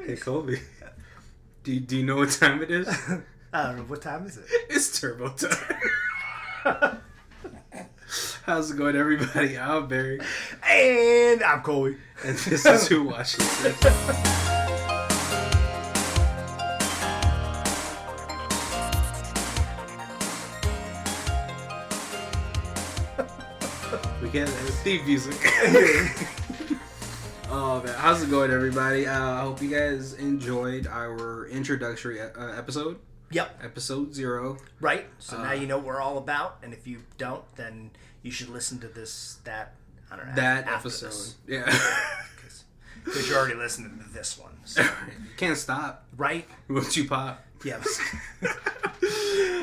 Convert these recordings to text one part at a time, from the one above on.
Hey, Colby. Do you know what time it is? I don't know. What time is it? It's turbo time. How's it going, everybody? I'm Barry. And I'm Colby. And this is Who Watches This. We can't have theme music. Oh man, how's it going, everybody? I hope you guys enjoyed our introductory episode. Yep. Episode 0. Right. So now you know what we're all about, and if you don't, then you should listen to I don't know. That after episode. This. Yeah. Because you're already listening to this one. So. You can't stop. Right? Once you pop. Yes.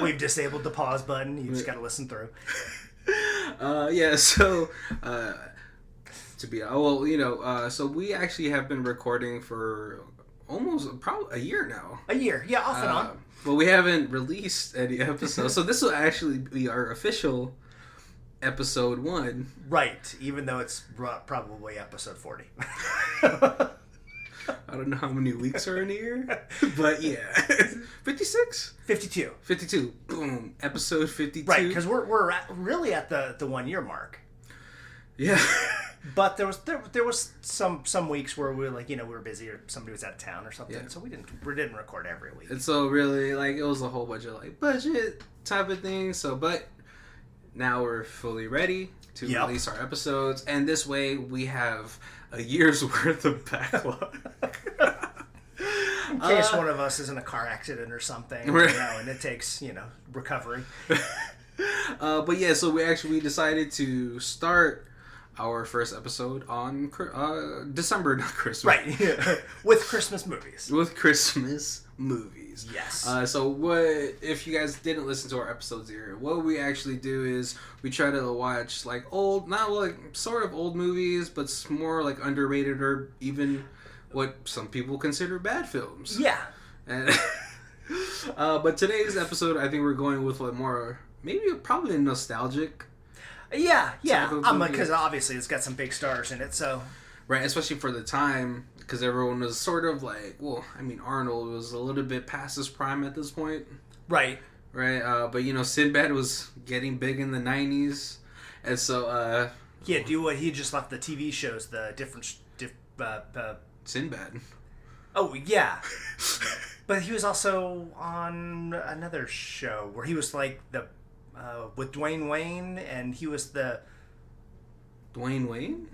We've disabled the pause button. You just got to listen through. So so we actually have been recording for probably a year now. A year, yeah, off and on. But we haven't released any episodes, so this will actually be our official episode 1. Right, even though it's probably episode 40. I don't know how many weeks are in a year, but yeah. 56? 52. 52. Boom. Episode 52. Right, because we're really at the 1 year mark. Yeah. But there was some weeks where we were we were busy or somebody was out of town or something, so we didn't record every week. And so really it was a whole bunch of budget type of things. So but now we're fully ready to release our episodes, and this way we have a year's worth of backlog. In case one of us is in a car accident or something, and it takes recovery. But yeah, so we decided to start our first episode on December, not Christmas. Right, yeah. With Christmas movies. With Christmas movies. Yes. So if you guys didn't listen to our episode 0, what we actually do is we try to watch old movies, but more underrated or even what some people consider bad films. Yeah. And but today's episode, I think we're going with probably a nostalgic. Yeah. Because obviously it's got some big stars in it, so. Right, especially for the time, because everyone was sort of Arnold was a little bit past his prime at this point. Right. Right, but Sinbad was getting big in the 90s, and so. He just left the TV shows, the different. Sinbad. Oh, yeah. But he was also on another show where he was with Dwayne Wayne, and he was the... Dwayne Wayne?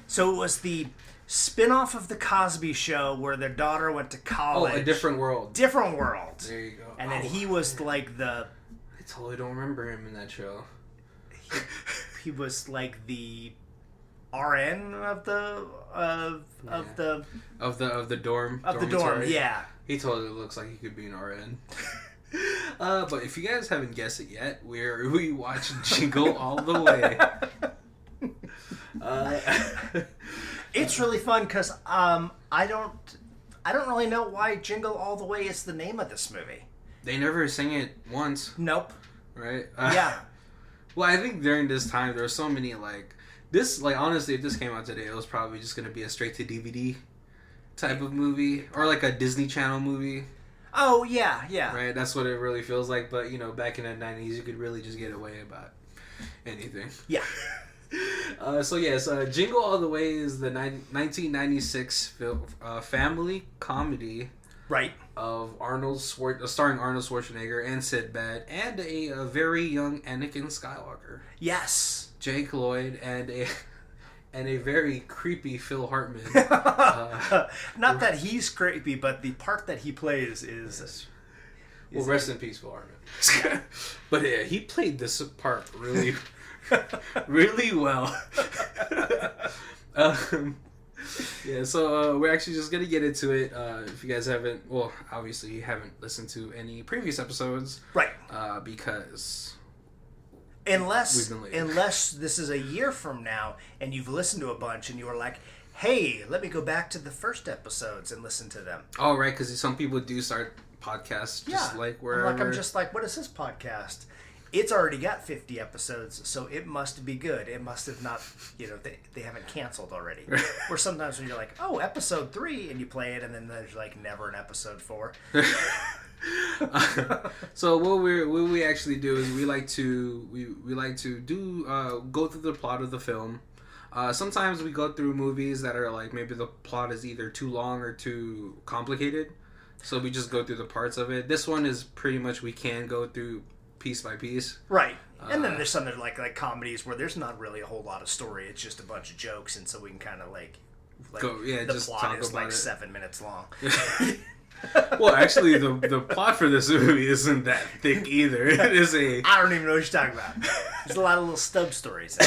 So it was the spin-off of The Cosby Show where their daughter went to college. Oh, A Different World. Different World. There you go. And then he was the... I totally don't remember him in that show. He was the RN of the dorm. Of the dorm, yeah. He totally looks like he could be an RN. But if you guys haven't guessed it yet, we watch Jingle All the Way. It's really fun because I don't really know why Jingle All the Way is the name of this movie. They never sang it once. Nope. Right? Yeah. Well, I think during this time there were so many this honestly, if this came out today, it was probably just gonna be a straight to DVD type of movie or a Disney Channel movie. Oh yeah. Right, that's what it really feels like. But back in the 90s, you could really just get away about anything. Yeah. Jingle All the Way is the 1996 family comedy. Right. Of starring Arnold Schwarzenegger and Sinbad and a very young Anakin Skywalker. Yes. Jake Lloyd and a very creepy Phil Hartman. Not that he's creepy, but the part that he plays is. Well, rest in peace, Phil Hartman. But yeah, he played this part really, really well. So we're actually just gonna get into it. If you guys obviously you haven't listened to any previous episodes, right? Because. Unless this is a year from now and you've listened to a bunch and you were like, hey, let me go back to the first episodes and listen to them. Oh, right, because some people do start podcasts just wherever. I'm just what is this podcast? it's already got 50 episodes, so it must be good. It must have not, they haven't canceled already. Or sometimes when you're like, oh, episode 3, and you play it, and then there's like never an episode 4. So what we actually do is we like to do go through the plot of the film. Sometimes we go through movies that are like maybe the plot is either too long or too complicated, so we just go through the parts of it. This one is pretty much we can go through piece by piece. Right. And then there's some that are like comedies where there's not really a whole lot of story. It's just a bunch of jokes, and so we can kind of like the just plot talk is about like it. 7 minutes long. Well, actually, the plot for this movie isn't that thick either. It is I don't even know what you're talking about. There's a lot of little stub stories.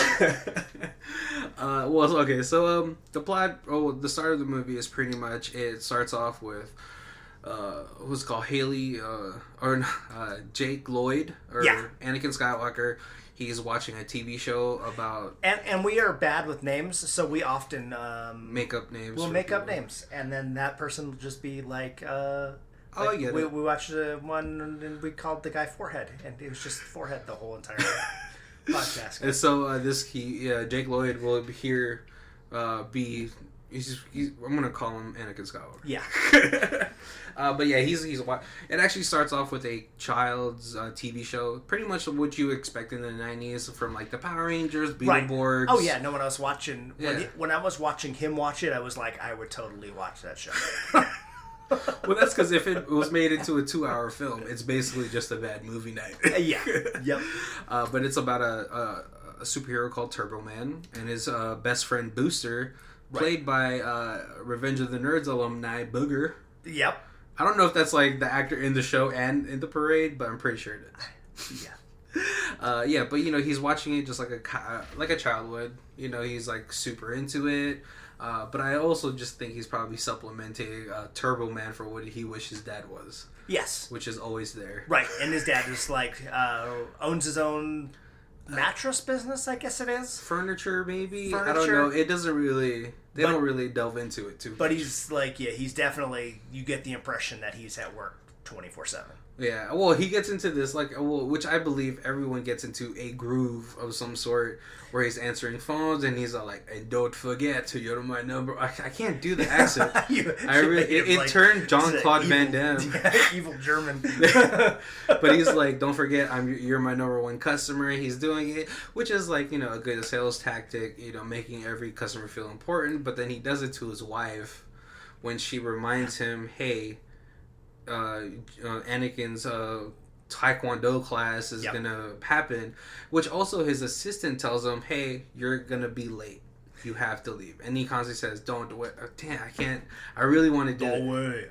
Okay, so the plot, the start of the movie is pretty much, it starts off with who's called Haley, Jake Lloyd, or Anakin Skywalker. He's watching a TV show about... And we are bad with names, so we often... make up names. We'll make up names, and then that person will just be like... we watched one, and we called the guy Forehead, and it was just Forehead the whole entire podcast. And so Jake Lloyd will here be... I'm gonna call him Anakin Skywalker. Yeah. But yeah, he's it actually starts off with a child's TV show, pretty much what you expect in the 90s from like the Power Rangers, Beetleborgs. Right. Oh yeah, no, when I was watching when I was watching him watch it, I was like, I would totally watch that show. Well, that's because if it was made into a 2-hour film, it's basically just a bad movie night. Yeah. Yep. But it's about a superhero called Turbo Man and his best friend Booster, played by Revenge of the Nerds alumni Booger. Yep. I don't know if that's like the actor in the show and in the parade, but I'm pretty sure it is. Yeah. But he's watching it just like a child would. He's like super into it. But I also just think he's probably supplementing Turbo Man for what he wishes his dad was. Yes. Which is always there. Right, and his dad just like owns his own mattress business, I guess it is. Furniture, maybe. I don't know. It doesn't really. They don't really delve into it too much. But he's like, he's definitely. You get the impression that he's at work 24/7. Yeah, well, he gets into this, which I believe everyone gets into a groove of some sort, where he's answering phones, and he's all like, and don't forget to you're my number. I can't do the accent. It turned Jean-Claude Van Damme. Evil German. But he's like, don't forget, you're my number one customer. He's doing it, which is like, a good sales tactic, making every customer feel important, but then he does it to his wife when she reminds him, hey, Anakin's Taekwondo class is gonna happen, which also his assistant tells him, hey, you're gonna be late, you have to leave, and he constantly says, don't do it. Damn, I can't, I really want to do it. Don't worry,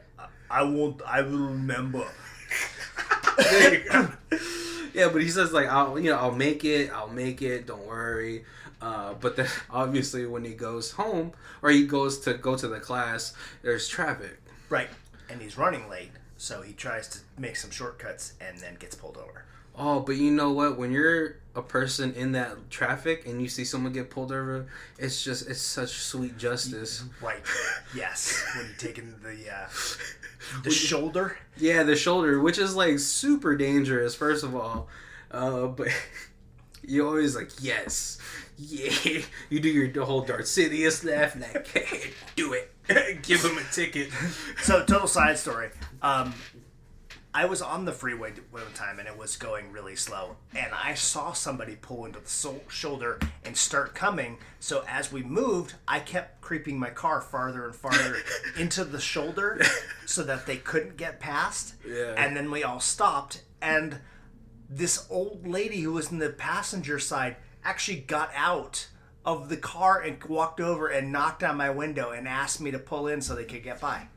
I will remember. There you go. Yeah, but he says like, I'll make it, don't worry. But then obviously when he goes home, or he goes to the class, there's traffic. Right, and he's running late. So he tries to make some shortcuts and then gets pulled over. Oh, but you know what? When you're a person in that traffic and you see someone get pulled over, it's such sweet justice. Right. Yes. When you're taking the shoulder. Yeah, the shoulder, which is like super dangerous, first of all. But you always like, yes. Yeah. You do your whole Darth Sidious laugh, like, hey, do it. Give him a ticket. So, total side story. I was on the freeway one time and it was going really slow, and I saw somebody pull into the shoulder and start coming. So as we moved, I kept creeping my car farther and farther into the shoulder so that they couldn't get past. Yeah. And then we all stopped, and this old lady who was in the passenger side actually got out of the car and walked over and knocked on my window and asked me to pull in so they could get by.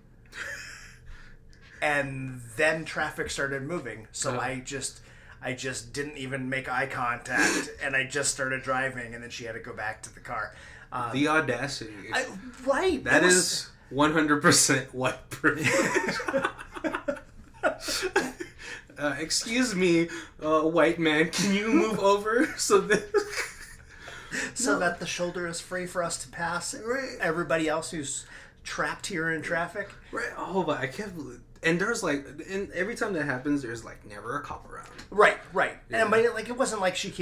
And then traffic started moving, so I just didn't even make eye contact, and I just started driving, and then she had to go back to the car. The audacity. Right. That is 100% white privilege. Excuse me, white man, can you move over so that... So that the shoulder is free for us to pass everybody else who's trapped here in traffic. Right. Oh, but I can't believe And there's like, and every time that happens, there's like never a cop around. Right. Yeah. And but like it wasn't like she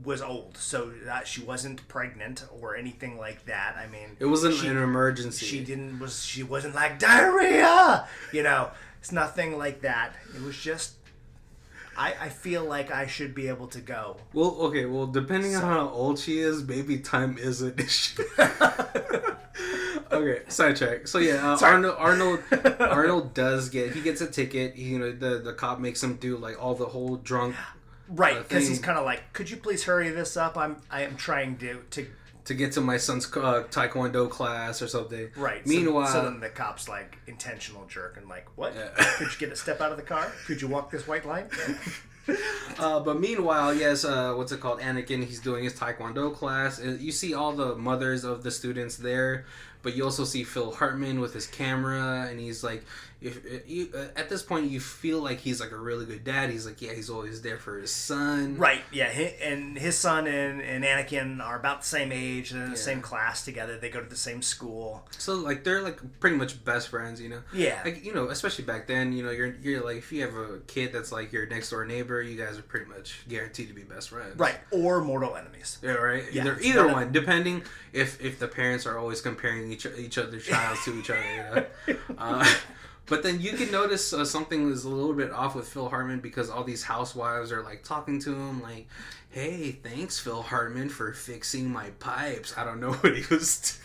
was old, so she wasn't pregnant or anything like that. I mean, it wasn't an emergency. She wasn't like diarrhea. It's nothing like that. It was just. I feel like I should be able to go. Well, okay. Well, depending on how old she is, maybe time is an issue. Okay, sidetrack. So yeah, Arnold gets a ticket. The cop makes him do like all the whole drunk. Right, because he's kind of like, could you please hurry this up? I am trying to get to my son's taekwondo class or something. Right. Meanwhile, so then the cop's like intentional jerk and like, what? Yeah. Could you get a step out of the car? Could you walk this white line? But meanwhile, yes, what's it called? Anakin, he's doing his taekwondo class. You see all the mothers of the students there, but you also see Phil Hartman with his camera, and he's like, at this point, you feel like he's like a really good dad. He's like, yeah, he's always there for his son. Right, yeah, and his son and Anakin are about the same age. They're in the same class together. They go to the same school. So like they're like pretty much best friends, Yeah. Like especially back then, you're like if you have a kid that's like your next door neighbor, you guys are pretty much guaranteed to be best friends. Right, or mortal enemies. Yeah, right. Yeah, Either one, depending if the parents are always comparing each other's child to each other. But then you can notice something is a little bit off with Phil Hartman because all these housewives are like talking to him like, hey, thanks Phil Hartman for fixing my pipes. I don't know what he was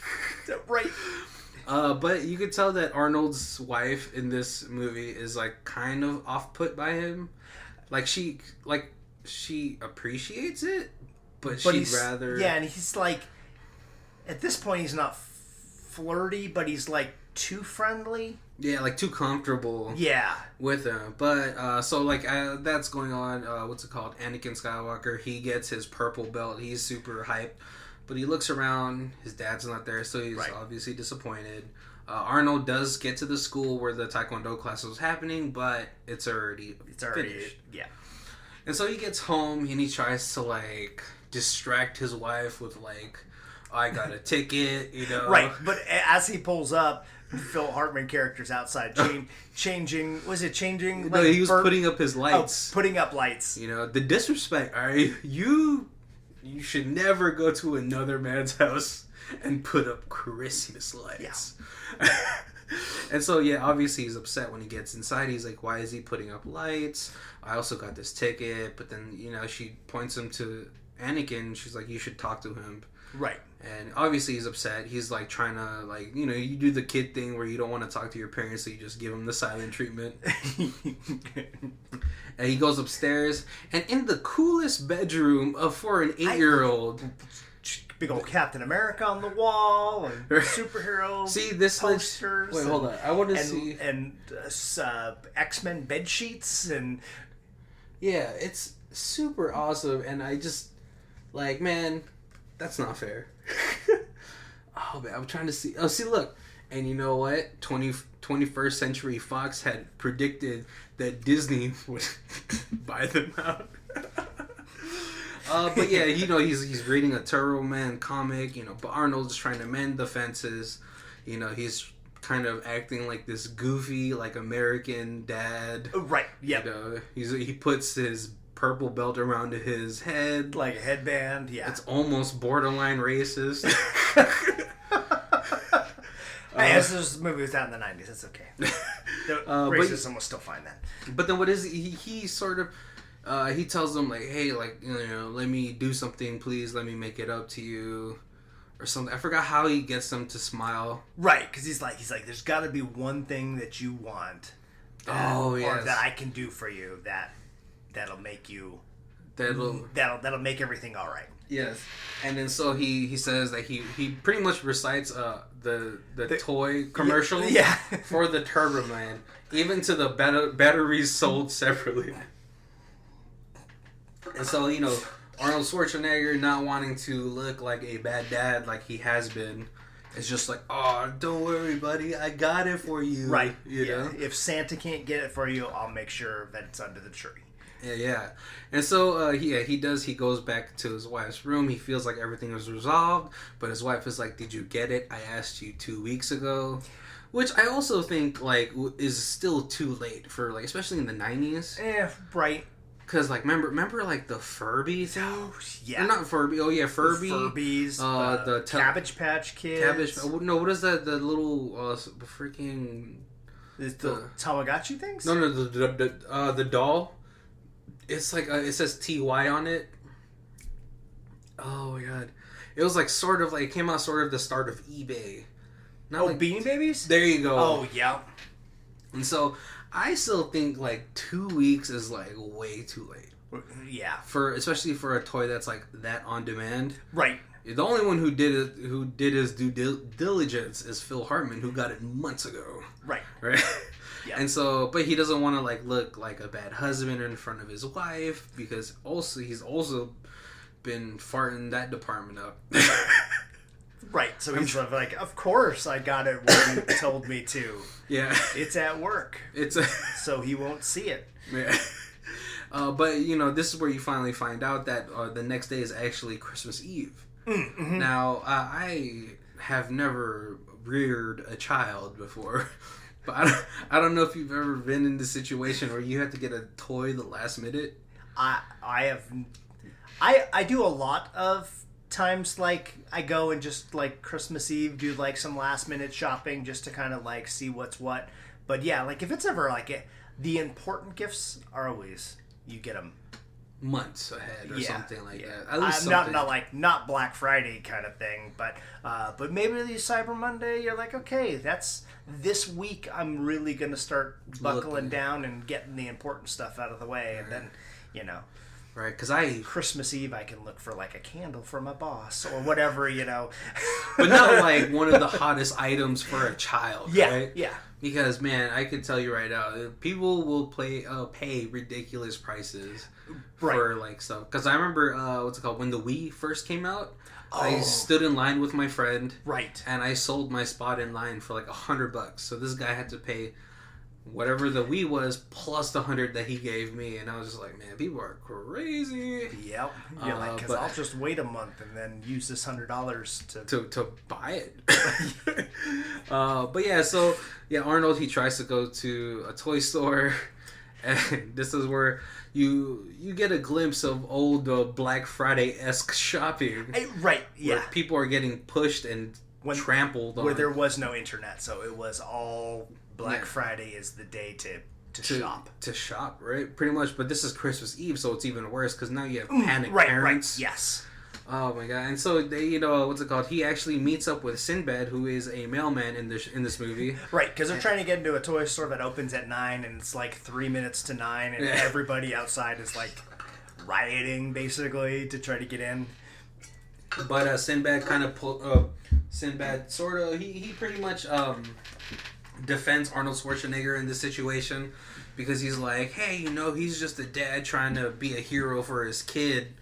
Right. But you could tell that Arnold's wife in this movie is like kind of off-put by him. Like she appreciates it, but she'd rather... Yeah, and he's like, at this point he's not flirty, but he's like too friendly. Yeah, like too comfortable. Yeah. With him. But, so like, that's going on, what's it called? Anakin Skywalker, he gets his purple belt, he's super hyped. But he looks around, his dad's not there, so he's obviously disappointed. Arnold does get to the school where the Taekwondo class was happening, but it's already finished. Yeah. And so he gets home, and he tries to, like, distract his wife with, like, I got a ticket, Right, but as he pulls up, Phil Hartman character's outside changing. Was it changing? No, he was putting up his lights. Oh, putting up lights. The disrespect. All right, you should never go to another man's house and put up Christmas lights. Yeah. And so obviously he's upset when he gets inside. He's like, why is he putting up lights? I also got this ticket. But then she points him to Anakin. She's like, you should talk to him. Right. And obviously he's upset. He's like trying to like, you do the kid thing where you don't want to talk to your parents, so you just give them the silent treatment. And he goes upstairs, and in the coolest bedroom for an 8-year-old, big old Captain America on the wall and superheroes. See this posters. Wait, hold on. I want to see X-Men bed sheets and it's super awesome. And I just like, man, that's not fair. Oh man, I'm trying to see. Oh, see, look, and you know what? 21st Century Fox had predicted that Disney would buy them out. But yeah, he's reading a Turbo Man comic, but Arnold's trying to mend the fences. He's kind of acting like this goofy, like American dad. Right. Yeah. He puts his purple belt around his head, like a headband. Yeah. It's almost borderline racist. This movie was out in the 90s. It's okay. Racism was still fine then. But then what is he sort of he tells them like, hey, like, let me do something, please, let me make it up to you or something. I forgot how he gets them to smile. Right, because he's like there's got to be one thing that you want or that I can do for you that'll make you that'll make everything all right. Yes. And then so he says that he pretty much recites the toy commercial for the Turbo Man, even to the batteries sold separately. And so, Arnold Schwarzenegger, not wanting to look like a bad dad like he has been, is just like, oh, don't worry, buddy, I got it for you. Right. You know? If Santa can't get it for you, I'll make sure that it's under the tree. Yeah. And so, he does. He goes back to his wife's room. He feels like everything is resolved, but his wife is like, did you get it? I asked you 2 weeks ago. Which I also think, like, is still too late for, like, especially in the 90s. Right. Because, like, remember, like, the Furby thing? Oh, yeah. Or not Furby. Oh, yeah, Furby. The Furbies. The Cabbage Patch Kids. No, what is that? The little, freaking... The Tamagotchi things? No, the doll. It's like, it says TY on it. Oh, my God. It was, like, sort of, like, it came out sort of the start of eBay. Not like Beanie Babies? There you go. Oh, yeah. And so, I still think, like, 2 weeks is, like, way too late. Yeah. Especially for a toy that's, like, that on demand. Right. The only one who did his due diligence is Phil Hartman, who got it months ago. Right. Yeah. And so, but he doesn't want to, like, look like a bad husband in front of his wife, because he's also been farting that department up. Right, so he's like, of course I got it when you told me to. Yeah. It's at work. So he won't see it. Yeah. But, you know, this is where you finally find out that the next day is actually Christmas Eve. Mm-hmm. Now, I have never reared a child before, but I don't know if you've ever been in the situation where you have to get a toy the last minute. I do a lot of times, like, I go and just, like, Christmas Eve do, like, some last minute shopping just to kind of, like, see what's what. But yeah, like, if it's ever like the important gifts are always, you get them months ahead or something like that. At least not Black Friday kind of thing, but maybe the Cyber Monday, you're like, okay, that's this week. I'm really gonna start buckling down and getting the important stuff out of the way, and then, you know, right? Because Christmas Eve, I can look for like a candle for my boss or whatever, you know, but not like one of the hottest items for a child, right? Yeah. Because, man, I can tell you right now, people will pay ridiculous prices for, like, stuff. Because I remember, when the Wii first came out, I stood in line with my friend. Right. And I sold my spot in line for, like, $100. So this guy had to pay whatever the Wii was plus the $100 that he gave me. And I was just like, man, people are crazy. Yep. You're like, because I'll just wait a month and then use this $100 to buy it. But yeah, so... Yeah, Arnold, he tries to go to a toy store, and this is where you get a glimpse of old Black Friday-esque shopping. Right, yeah. Where people are getting pushed and trampled on. Where there was no internet, so it was all Black Friday is the day to shop. To shop, right? Pretty much, but this is Christmas Eve, so it's even worse, because now you have panicked parents. Right, yes. Oh my god! And so they, he actually meets up with Sinbad, who is a mailman in this movie. Right, because they're trying to get into a toy store that opens at 9, and it's like 3 minutes to 9, and everybody outside is like rioting basically to try to get in. But Sinbad he pretty much defends Arnold Schwarzenegger in this situation, because he's like, hey, he's just a dad trying to be a hero for his kid,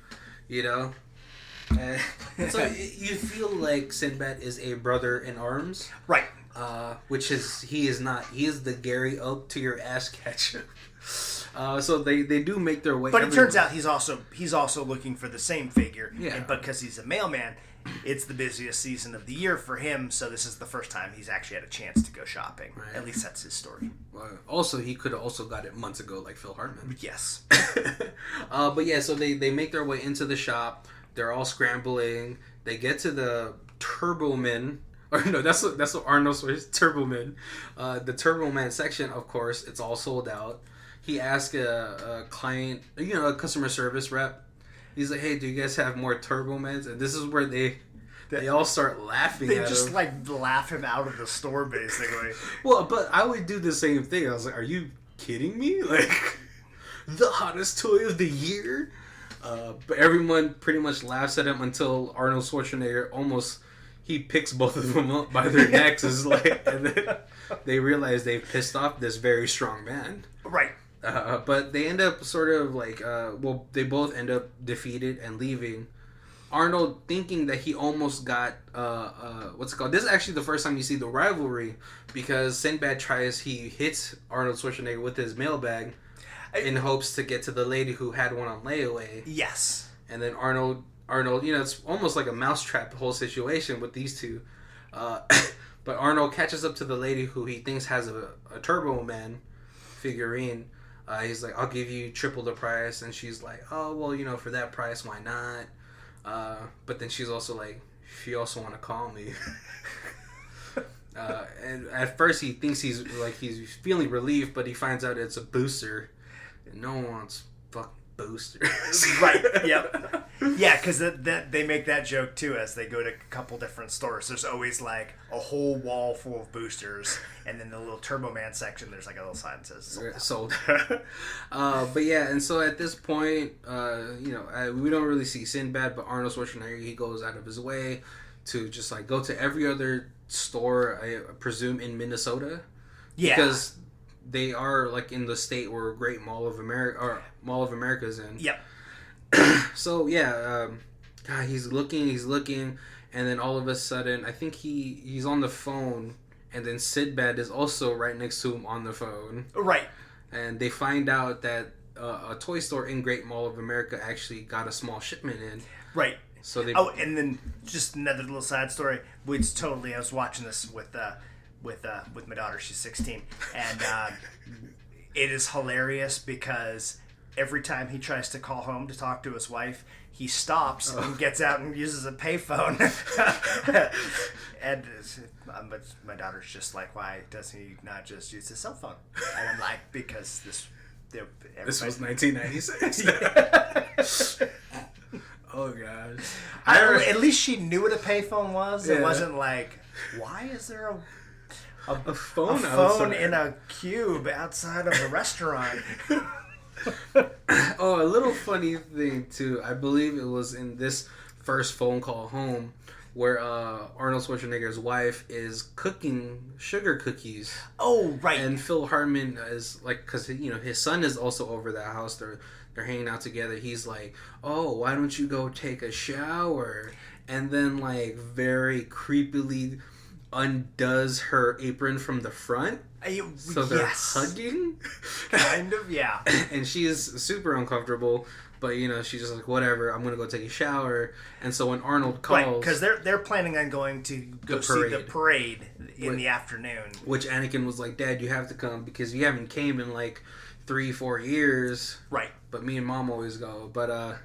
So you feel like Sinbad is a brother in arms, right? Which he is not. He is the Gary Oak to your ass catcher. So they do make their way. But it turns out he's also looking for the same figure. Yeah. And because he's a mailman, it's the busiest season of the year for him. So this is the first time he's actually had a chance to go shopping. Right. At least that's his story. Also, he could have also got it months ago, like Phil Hartman. Yes. But yeah, so they make their way into the shop. They're all scrambling. They get to the Turboman. Or no, that's what Arnold says, Turboman. The Turboman section, of course, it's all sold out. He asked a client, a customer service rep. He's like, "Hey, do you guys have more Turbomans?" And this is where they all start laughing at him. They just laugh him out of the store, basically. Well, but I would do the same thing. I was like, "Are you kidding me? Like, the hottest toy of the year?" But everyone pretty much laughs at him until Arnold Schwarzenegger he picks both of them up by their necks, and then they realize they've pissed off this very strong man. Right. But they end up sort of they both end up defeated and leaving. Arnold thinking that he almost got This is actually the first time you see the rivalry, because Sinbad he hits Arnold Schwarzenegger with his mailbag in hopes to get to the lady who had one on layaway. Yes. And then Arnold, it's almost like a mousetrap, the whole situation with these two. But Arnold catches up to the lady who he thinks has a Turbo Man figurine. He's like, I'll give you triple the price. And she's like, oh, well, you know, for that price, why not? But then she's also like, if you also want to call me. And at first he thinks he's feeling relieved, but he finds out it's a booster. And no one wants fucking boosters. Right, yep. Yeah, because they make that joke too as they go to a couple different stores. There's always like a whole wall full of boosters, and then the little Turbo Man section, there's like a little sign that says sold. But yeah, and so at this point, we don't really see Sinbad, but Arnold Schwarzenegger, he goes out of his way to just like go to every other store, I presume in Minnesota. Yeah. Because they are like in the state where Great Mall of America's in. Yep. So yeah, God, he's looking, and then all of a sudden, I think he's on the phone, and then Sinbad is also right next to him on the phone. Right. And they find out that a toy store in Great Mall of America actually got a small shipment in. Right. So they. Oh, and then just another little side story. I was watching this with my daughter. She's 16, and it is hilarious because every time he tries to call home to talk to his wife, he stops and gets out and uses a payphone. And my daughter's just like, why doesn't he not just use his cell phone? And I'm like, because this was 1996. Oh gosh! At least she knew what a payphone was. Yeah. It wasn't like, why is there a phone in a cube outside of a restaurant? Oh, a little funny thing too. I believe it was in this first phone call home where Arnold Schwarzenegger's wife is cooking sugar cookies. Oh, right. And Phil Hartman is like, because his son is also over the house. They're hanging out together. He's like, oh, why don't you go take a shower? And then like very creepily undoes her apron from the front. So they're hugging? Kind of, yeah. And she is super uncomfortable, but she's just like, whatever, I'm gonna go take a shower. And so when Arnold calls, right, because they're planning on going to go see the parade in the afternoon. Which Anakin was like, Dad, you have to come because you haven't came in like 3-4 years. Right. But me and Mom always go. But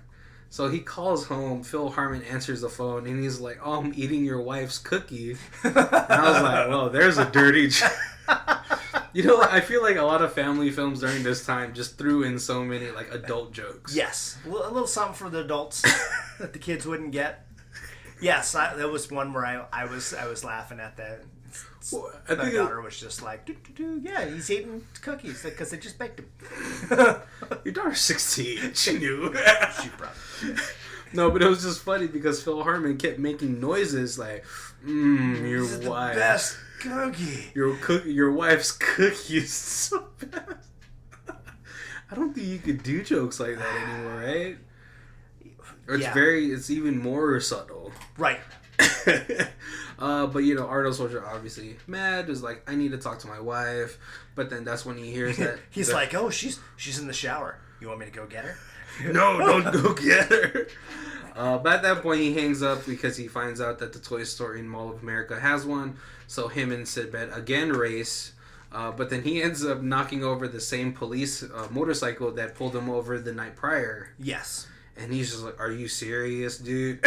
so he calls home. Phil Hartman answers the phone, and he's like, "Oh, I'm eating your wife's cookie." And I was like, "Well, there's a dirty." I feel like a lot of family films during this time just threw in so many like adult jokes. Yes, a little something for the adults that the kids wouldn't get. Yes, that was one where I was laughing at that. Well, my daughter was just like, yeah, he's eating cookies because they just baked them. Your daughter's 16. She knew. She probably. No, but it was just funny because Phil Hartman kept making noises like, your this is wife. The best cookie. Your wife's cookie is so best. I don't think you could do jokes like that anymore, right? Or it's even more subtle. Right. But Arnold Schwarzenegger obviously mad, is like, I need to talk to my wife. But then that's when he hears that he's like, oh, she's in the shower. You want me to go get her? No, don't go get her. But at that point he hangs up because he finds out that the toy store in Mall of America has one. So him and Sinbad again race. But then he ends up knocking over the same police motorcycle that pulled him over the night prior. Yes. And he's just like, are you serious, dude?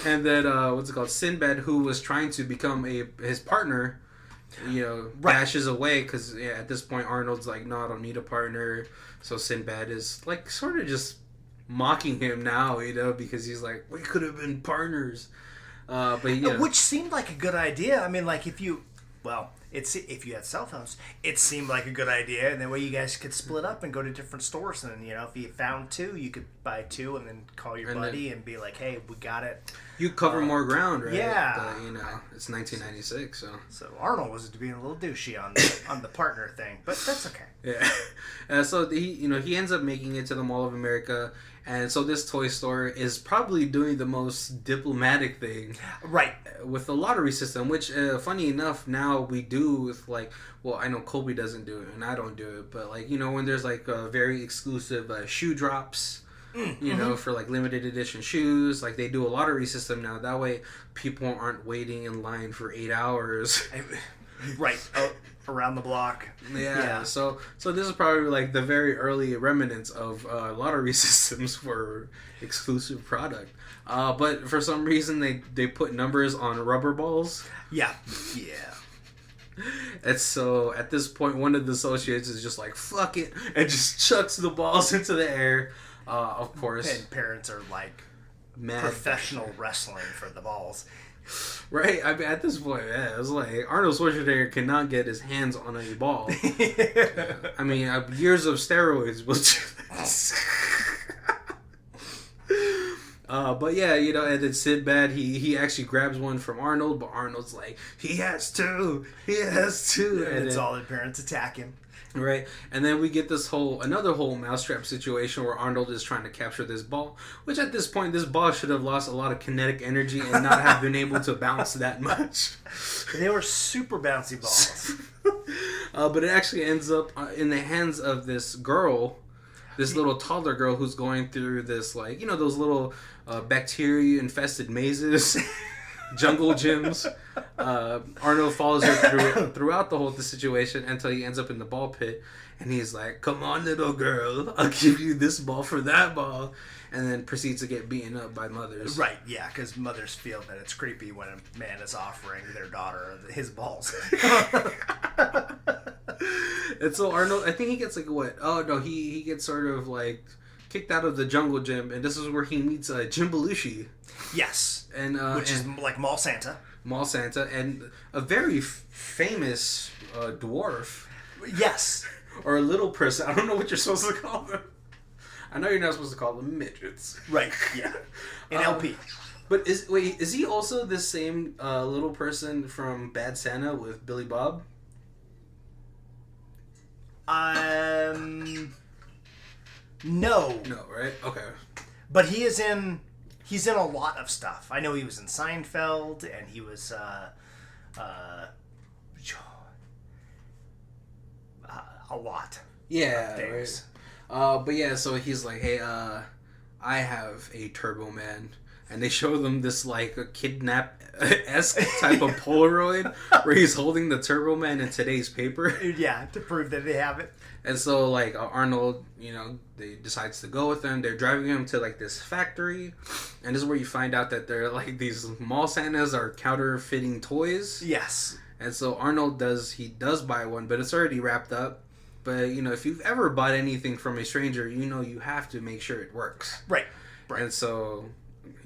And then, Sinbad, who was trying to become his partner, dashes away because at this point Arnold's like, no, I don't need a partner. So Sinbad is like sort of just mocking him now, because he's like, we could have been partners. Which seemed like a good idea. I mean, like if you had cell phones, it seemed like a good idea, and that way you guys could split up and go to different stores. And if you found two, you could buy two, and then call your buddy and be like, "Hey, we got it." You cover more ground, right? Yeah. But, it's 1996, so Arnold was being a little douchey on the partner thing, but that's okay. Yeah. So he ends up making it to the Mall of America. And so this toy store is probably doing the most diplomatic thing. Right. With the lottery system, which, funny enough, now we do with, I know Colby doesn't do it, and I don't do it, but, when there's, very exclusive shoe drops, you know, for like limited edition shoes. Like they do a lottery system now. That way people aren't waiting in line for 8 hours. Right. Around the block. Yeah. So this is probably like the very early remnants of lottery systems for exclusive product. But for some reason they put numbers on rubber balls. Yeah. And so at this point, one of the associates is just like, fuck it, and just chucks the balls into the air. Of course. And parents are like mad professional wrestling for the balls. Right? I mean, at this point, yeah, it was like Arnold Schwarzenegger cannot get his hands on a ball. I mean, years of steroids will do this. But yeah, you know, and then Sinbad, he actually grabs one from Arnold, but Arnold's like, he has two. And it's all the parents attack him. Right, and then we get another whole mousetrap situation where Arnold is trying to capture this ball, which at this point, this ball should have lost a lot of kinetic energy and not have been able to bounce that much. They were super bouncy balls. But it actually ends up in the hands of this girl, this little toddler girl who's going through this, like, you know, those little bacteria-infested mazes. Jungle gyms. Arnold follows her throughout the whole situation until he ends up in the ball pit, and he's like, "Come on, little girl, I'll give you this ball for that ball," and then proceeds to get beaten up by mothers. Right? Yeah, because mothers feel that it's creepy when a man is offering their daughter his balls. And so Arnold, I think he gets like what? Oh no, he gets sort of like kicked out of the jungle gym, and this is where he meets Jim Belushi. Yes, and which is like Mall Santa, and a very famous dwarf. Yes, or a little person. I don't know what you're supposed to call them. I know you're not supposed to call them midgets. Right? Yeah, in LP. But is he also the same little person from Bad Santa with Billy Bob? No, right? Okay, but he's in a lot of stuff. I know he was in Seinfeld, and he was a lot. Yeah, right. But yeah, so he's like, "Hey, I have a Turbo Man," and they show them this like a kidnap-esque type of Polaroid where he's holding the Turbo Man in today's paper. Yeah, to prove that they have it. And so, like, Arnold, you know, they decides to go with them. They're driving him to, like, this factory. And this is where you find out that they're, like, these mall Santas are counterfeiting toys. Yes. And so Arnold does buy one, but it's already wrapped up. But, you know, if you've ever bought anything from a stranger, you know you have to make sure it works. Right. And so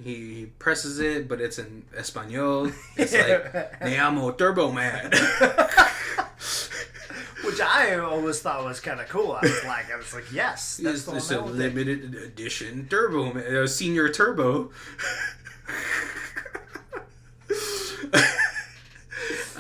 he presses it, but it's in Espanol. It's like, Me amo Turbo Man. Which I always thought was kind of cool. I was like, yes, that's it's a limited edition Turbo Man, Senior Turbo.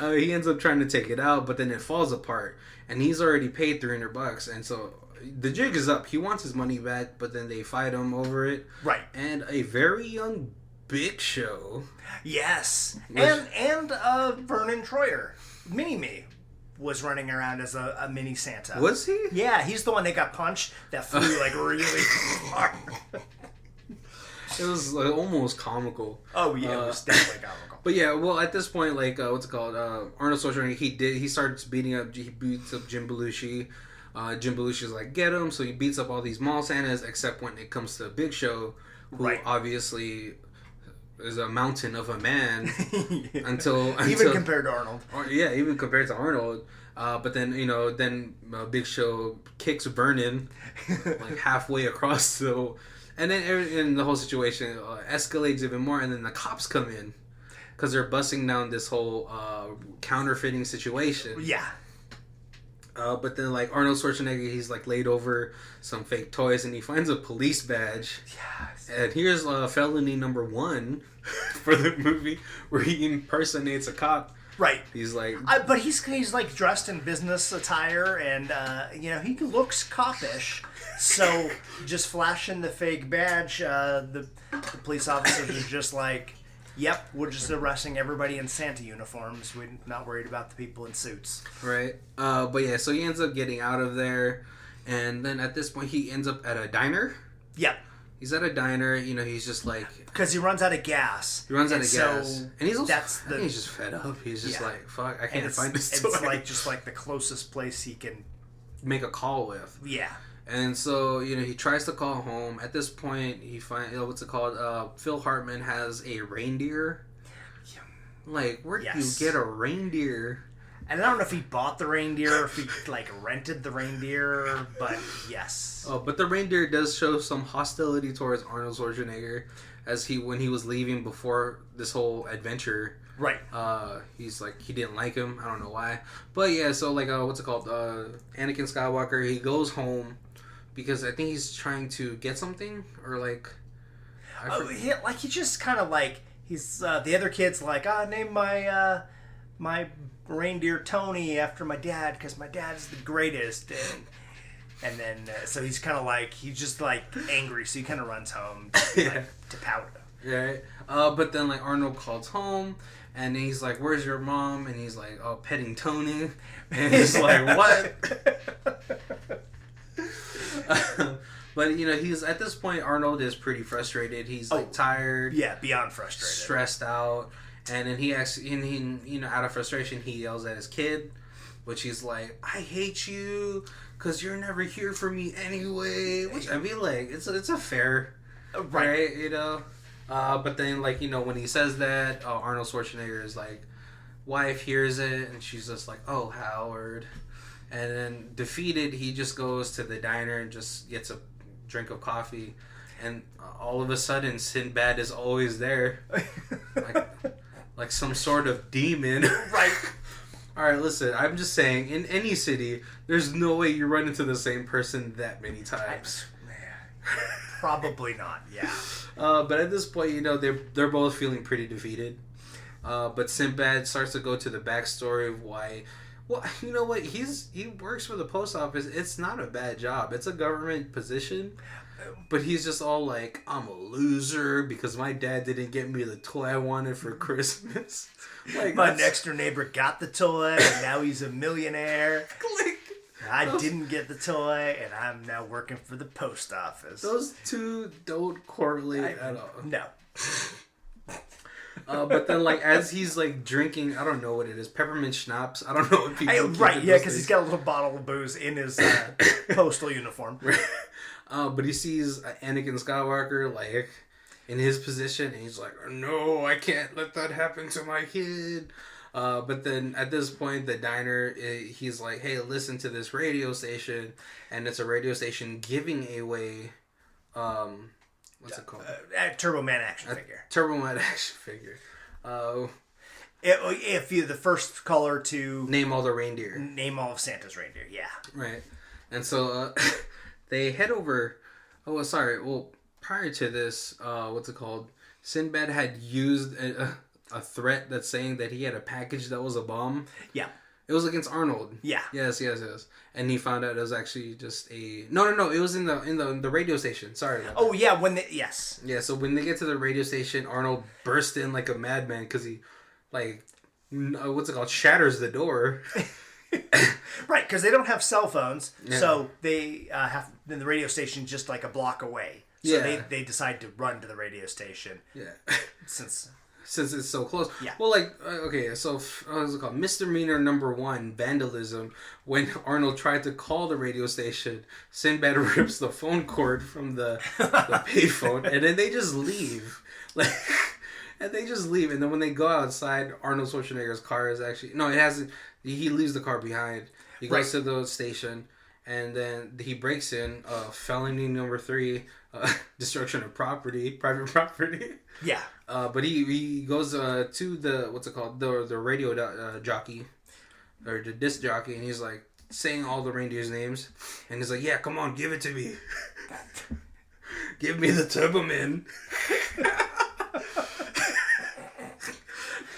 He ends up trying to take it out, but then it falls apart, and he's already paid $300, and so the jig is up. He wants his money back, but then they fight him over it. Right. And a very young Big Show. Yes, and Vernon Troyer, Mini-Me, was running around as a mini Santa. Was he? Yeah, he's the one that got punched that flew like really far. It was like almost comical. Oh yeah, it was definitely comical. But yeah, well at this point, like what's it called? Arnold Schwarzenegger, he starts beats up Jim Belushi. Jim Belushi's like, get him, so he beats up all these mall Santas, except when it comes to Big Show, who obviously is a mountain of a man until even compared to Arnold. Even compared to Arnold. But then Big Show kicks Vernon like halfway across and then the whole situation escalates even more, and then the cops come in because they're busting down this whole counterfeiting situation. Yeah. But then, like, Arnold Schwarzenegger, he's, like, laid over some fake toys, and he finds a police badge. Yes. And here's felony number 1 for the movie, where he impersonates a cop. Right. He's like... but he's like, dressed in business attire, and, he looks coppish. So, just flashing the fake badge, the police officers are just like... Yep, we're just arresting everybody in Santa uniforms. We're not worried about the people in suits. Right. But yeah, so he ends up getting out of there. And then at this point, he ends up at a diner. Yep. he's at a diner. You know, he's just like because he runs out of gas. He runs out of gas, and he's also, I think he's just fed up. He's just like, "Fuck, I can't find this toy." It's like the closest place he can make a call with. Yeah. And so, you know, he tries to call home. At this point, he finds, what's it called? Phil Hartman has a reindeer. Yeah. Like, where do you get a reindeer? And I don't know if he bought the reindeer or if he, like, rented the reindeer, but yes. Oh, but the reindeer does show some hostility towards Arnold Schwarzenegger when he was leaving before this whole adventure. Right. He's like, he didn't like him. I don't know why. But yeah, so like, what's it called? Anakin Skywalker, he goes home because I think he's trying to get something or like... he just kind of like, he's, the other kid's like, name my, my reindeer Tony after my dad because my dad's the greatest. And then, so he's kind of like, he's just like angry. So he kind of runs home to pout. Right. But then like Arnold calls home and he's like, "Where's your mom?" And he's like, "Oh, petting Tony." And he's like, "What?" But you know, he's at this point. Arnold is pretty frustrated. He's like tired. Yeah, beyond frustrated. Stressed out. And then he you know, out of frustration, he yells at his kid, which he's like, "I hate you because you're never here for me anyway." Which I mean, like, it's a fair, right? You know. But then, like, you know, when he says that, Arnold Schwarzenegger's like, wife hears it, and she's just like, "Oh, Howard." And then, defeated, he just goes to the diner and just gets a drink of coffee. And all of a sudden, Sinbad is always there. like some sort of demon. Right. Alright, listen, I'm just saying, in any city, there's no way you run into the same person that many times. Probably not, yeah. But at this point, you know, they're both feeling pretty defeated. But Sinbad starts to go to the backstory of why. Well, you know what? He works for the post office. It's not a bad job. It's a government position. But he's just all like, "I'm a loser because my dad didn't get me the toy I wanted for Christmas." Like, my next door neighbor got the toy and now he's a millionaire. I didn't get the toy, and I'm now working for the post office. Those two don't correlate at all. No. But then, like, as he's, like, drinking, I don't know what it is, peppermint schnapps. I don't know what people right, yeah, because he's got a little bottle of booze in his postal uniform. But he sees Anakin Skywalker, like, in his position, and he's like, "No, I can't let that happen to my kid." But then at this point, the diner, he's like, "Hey, listen to this radio station," and it's a radio station giving away, what's it called? Turbo Man action figure. Turbo Man action figure. If you're the first caller to name all the reindeer, name all of Santa's reindeer, yeah. Right, and so they head over. Oh, sorry. Well, prior to this, what's it called? Sinbad had used a threat that's saying that he had a package that was a bomb. Yeah. It was against Arnold. Yeah. Yes. And he found out it was actually just a... No. It was in the radio station. Sorry about that. Yeah, yes. Yeah, so when they get to the radio station, Arnold bursts in like a madman because he, like, what's it called? Shatters the door. Right, because they don't have cell phones, so they have... Then the radio station just like a block away. So they decide to run to the radio station. Yeah. Since it's so close. Yeah. Well, like, okay, so what's it called? Misdemeanor number 1, vandalism. When Arnold tried to call the radio station, Sinbad rips the phone cord from the payphone, and then they just leave. Like, and then when they go outside, Arnold Schwarzenegger's car is actually... No, it hasn't... He leaves the car behind. He goes to the station, and then he breaks in. Felony number 3, destruction of property, private property. Yeah. But he goes to the, what's it called, the radio jockey, or the disc jockey, and he's like saying all the reindeer's names, and he's like, "Yeah, come on, give it to me. Give me the Turbo Man."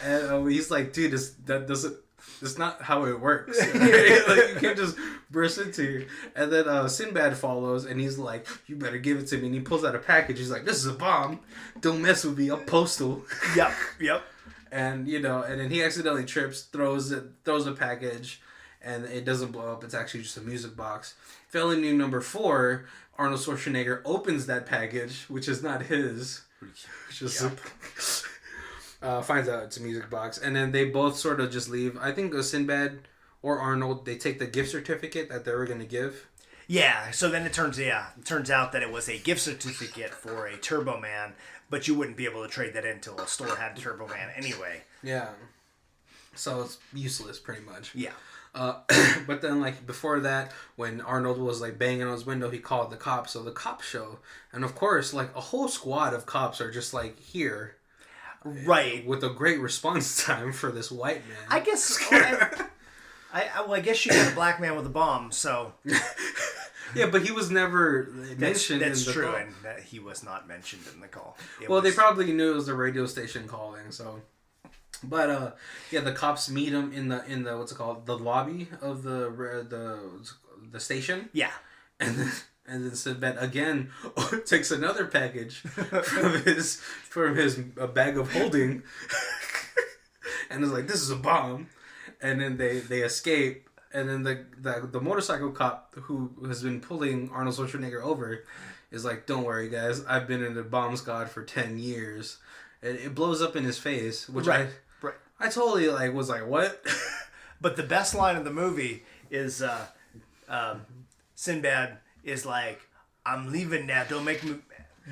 And he's like, "Dude, that's not how it works. Like, you can't just burst into you." And then Sinbad follows, and he's like, "You better give it to me." And he pulls out a package. He's like, "This is a bomb. Don't mess with me. I'm postal." Yep. And you know, and then he accidentally trips, throws a package, and it doesn't blow up. It's actually just a music box. Felony number 4, Arnold Schwarzenegger opens that package, which is not his. Just finds out it's a music box, and then they both sort of just leave. I think Sinbad or Arnold, they take the gift certificate that they were going to give. Yeah, so then it turns out that it was a gift certificate for a Turbo Man, but you wouldn't be able to trade that in until a store had Turbo Man anyway. Yeah. So it's useless, pretty much. Yeah. But then, like, before that, when Arnold was, like, banging on his window, he called the cops. So the cops show. And, of course, like, a whole squad of cops are just, like, here. Right. With a great response time for this white man. I guess... I guess you got a black man with a bomb, so... Yeah, but he was never mentioned in the That's true, call. and that he was not mentioned in the call. They probably knew it was the radio station calling, so... But, yeah, the cops meet him in the what's it called? The lobby of the station. Yeah. And then Sinbad again takes another package from his bag of holding. And is like, this is a bomb. And then they escape. And then the motorcycle cop who has been pulling Arnold Schwarzenegger over is like, don't worry, guys. I've been in the bomb squad for 10 years. And it blows up in his face, which I totally was like, what? But the best line of the movie is Sinbad is like, I'm leaving now. Don't make me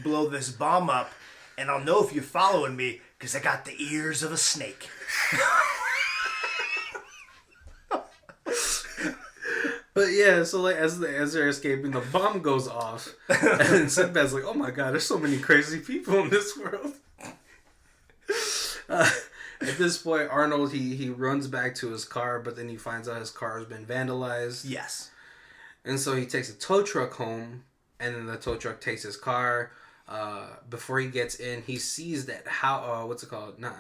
blow this bomb up. And I'll know if you're following me because I got the ears of a snake. But yeah, so like as they're escaping, the bomb goes off, and Sinbad's like, "Oh my god, there's so many crazy people in this world." At this point, Arnold he runs back to his car, but then he finds out his car has been vandalized. Yes, and so he takes a tow truck home, and then the tow truck takes his car. Before he gets in, he sees that what's it called? Not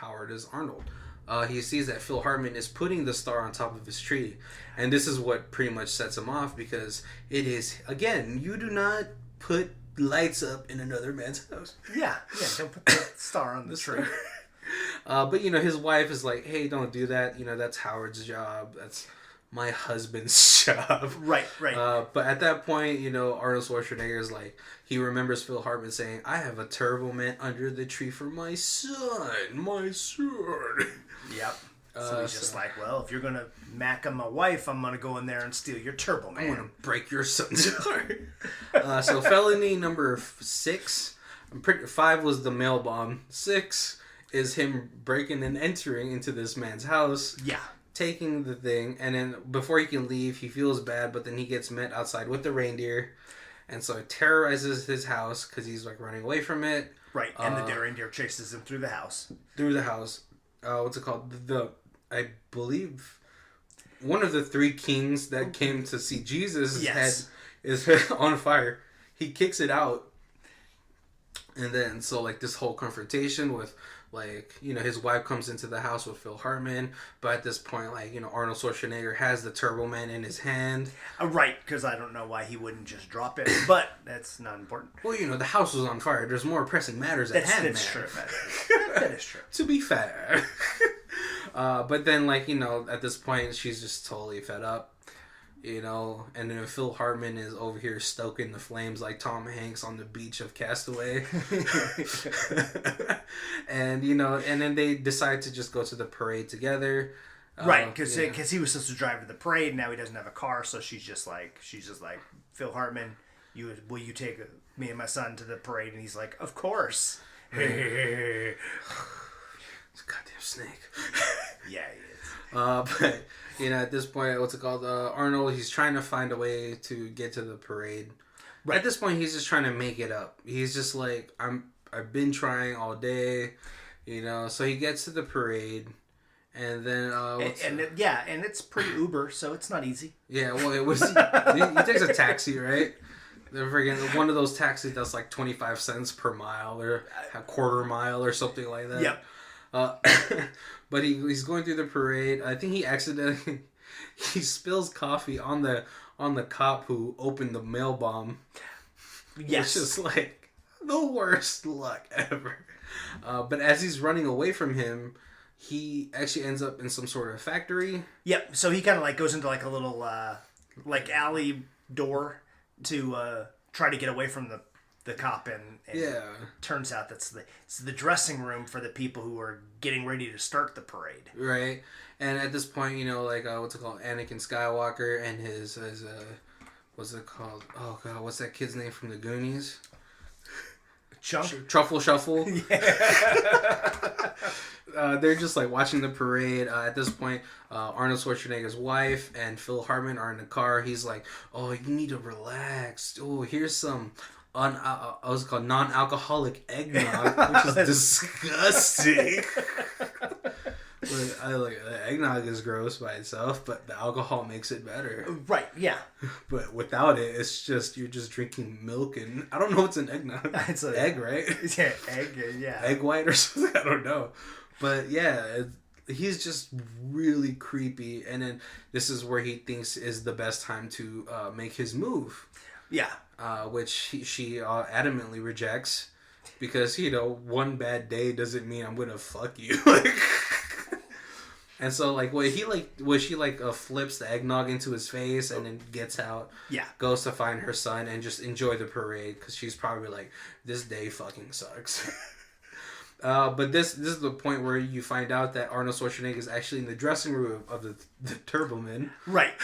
Howard, is Arnold. He sees that Phil Hartman is putting the star on top of his tree. And this is what pretty much sets him off, because it is, again, you do not put lights up in another man's house. Yeah, don't put the star on the tree. But, his wife is like, hey, don't do that. That's Howard's job. That's my husband's job. Right. But at that point, Arnold Schwarzenegger is like, he remembers Phil Hartman saying, I have a Turbo Man under the tree for my son. Yep. So he's just like, well, if you're going to mack on my wife, I'm going to go in there and steal your Turbo Man. I'm going to break your son's heart. So felony number 6. 5 was the mail bomb. 6 is him breaking and entering into this man's house. Yeah. Taking the thing. And then before he can leave, he feels bad, but then he gets met outside with the reindeer. And so it terrorizes his house because he's like running away from it. Right. And the reindeer chases him through the house. What's it called? I believe one of the 3 kings that came to see Jesus' head is on fire. He kicks it out. And then, so like this whole confrontation with his wife comes into the house with Phil Hartman. But at this point, Arnold Schwarzenegger has the Turbo Man in his hand. Right, because I don't know why he wouldn't just drop it. But that's not important. Well, the house was on fire. There's more pressing matters at hand, That's true. That is true. To be fair. But then, at this point, she's just totally fed up. And then Phil Hartman is over here stoking the flames like Tom Hanks on the beach of Castaway. And, and then they decide to just go to the parade together. Right, because he was supposed to drive to the parade, now he doesn't have a car, so she's just like, Phil Hartman, will you take me and my son to the parade? And he's like, of course. It's a goddamn snake. Yeah, he is. But at this point, what's it called? Arnold, he's trying to find a way to get to the parade. Right. At this point, he's just trying to make it up. He's just like, I've been trying all day, So he gets to the parade, and then and it's pretty Uber, so it's not easy. Yeah, well, it was. he takes a taxi, right? They're friggin' one of those taxis that's like 25 cents per mile or a quarter mile or something like that. Yep. But he's going through the parade. I think he accidentally he spills coffee on the cop who opened the mail bomb. Yes. It's just like the worst luck ever. But as he's running away from him, he actually ends up in some sort of factory. Yep. So he kind of like goes into like a little like alley door to try to get away from the cop, and turns out it's the dressing room for the people who are getting ready to start the parade. Right. And at this point, like what's it called, Anakin Skywalker and his what's it called? Oh god, what's that kid's name from the Goonies? Truffle Shuffle. Yeah. They're just like watching the parade. At this point, Arnold Schwarzenegger's wife and Phil Hartman are in the car. He's like, "Oh, you need to relax. Oh, here's some what's it called, non-alcoholic eggnog," which is disgusting. I like eggnog is gross by itself, but the alcohol makes it better. Right? Yeah. But without it, it's just you're just drinking milk, and I don't know what's an eggnog. It's an egg, right? Yeah, egg. Yeah, egg white or something. I don't know. But yeah, he's just really creepy, and then this is where he thinks is the best time to make his move. Yeah. Which she adamantly rejects because one bad day doesn't mean I'm gonna fuck you. And so she flips the eggnog into his face and then gets out. Yeah. Goes to find her son and just enjoy the parade because she's probably like, this day fucking sucks. But this is the point where you find out that Arnold Schwarzenegger is actually in the dressing room of the Turbo Man. Right.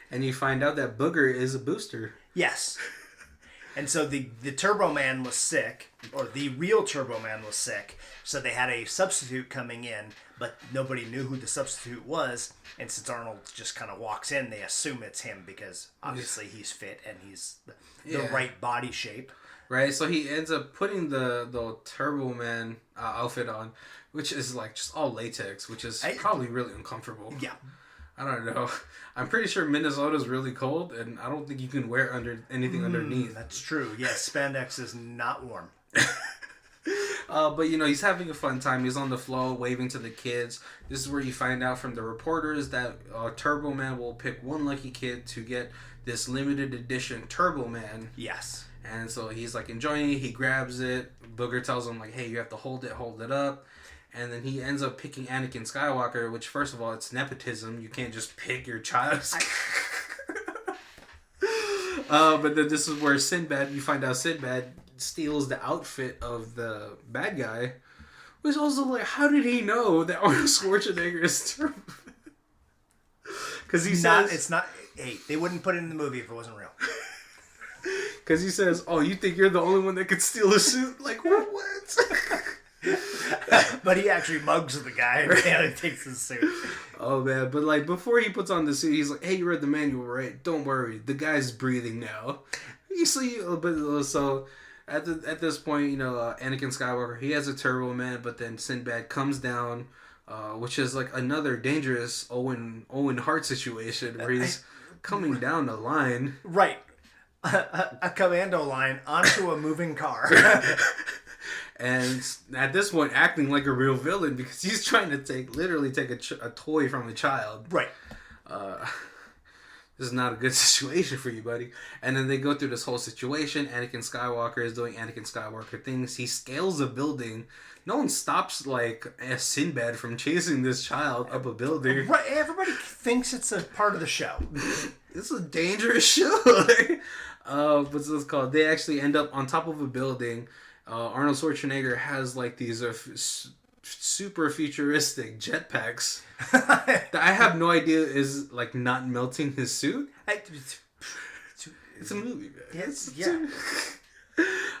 And you find out that Booger is a booster. Yes. And so the Turbo Man was sick, or the real Turbo Man was sick, so they had a substitute coming in, but nobody knew who the substitute was, and since Arnold just kind of walks in, they assume it's him because obviously he's fit and he's the right body shape. Right, so he ends up putting the Turbo Man outfit on, which is like just all latex, which is probably really uncomfortable. Yeah. I don't know. I'm pretty sure Minnesota's really cold, and I don't think you can wear anything underneath. That's true. Yes, spandex is not warm. But he's having a fun time. He's on the floor waving to the kids. This is where you find out from the reporters that Turbo Man will pick one lucky kid to get this limited edition Turbo Man. Yes. And so he's like enjoying it. He grabs it. Booger tells him like, "Hey, you have to hold it up." And then he ends up picking Anakin Skywalker, which, first of all, it's nepotism. You can't just pick your child. But then this is where you find out Sinbad steals the outfit of the bad guy. Which also, like, how did he know that Arnold Schwarzenegger is Turbo? Because he says... It's not... Hey, they wouldn't put it in the movie if it wasn't real. Because he says, "Oh, you think you're the only one that could steal a suit?" Like, what? But he actually mugs the guy and he takes his suit. Oh man, but like before he puts on the suit, he's like, "Hey, you read the manual, right? Don't worry, the guy's breathing now." You see, so at this point, Anakin Skywalker, he has a Turbo Man, but then Sinbad comes down, which is like another dangerous Owen Hart situation where he's coming down the line, right? A commando line onto a moving car. And at this point, acting like a real villain because he's trying to literally take a toy from a child. Right. This is not a good situation for you, buddy. And then they go through this whole situation. Anakin Skywalker is doing Anakin Skywalker things. He scales a building. No one stops like Sinbad from chasing this child up a building. Right. Everybody thinks it's a part of the show. It's a dangerous show. What's this called? They actually end up on top of a building. Arnold Schwarzenegger has like these super futuristic jetpacks that I have no idea is like not melting his suit. It's a movie, man. Yes, yeah.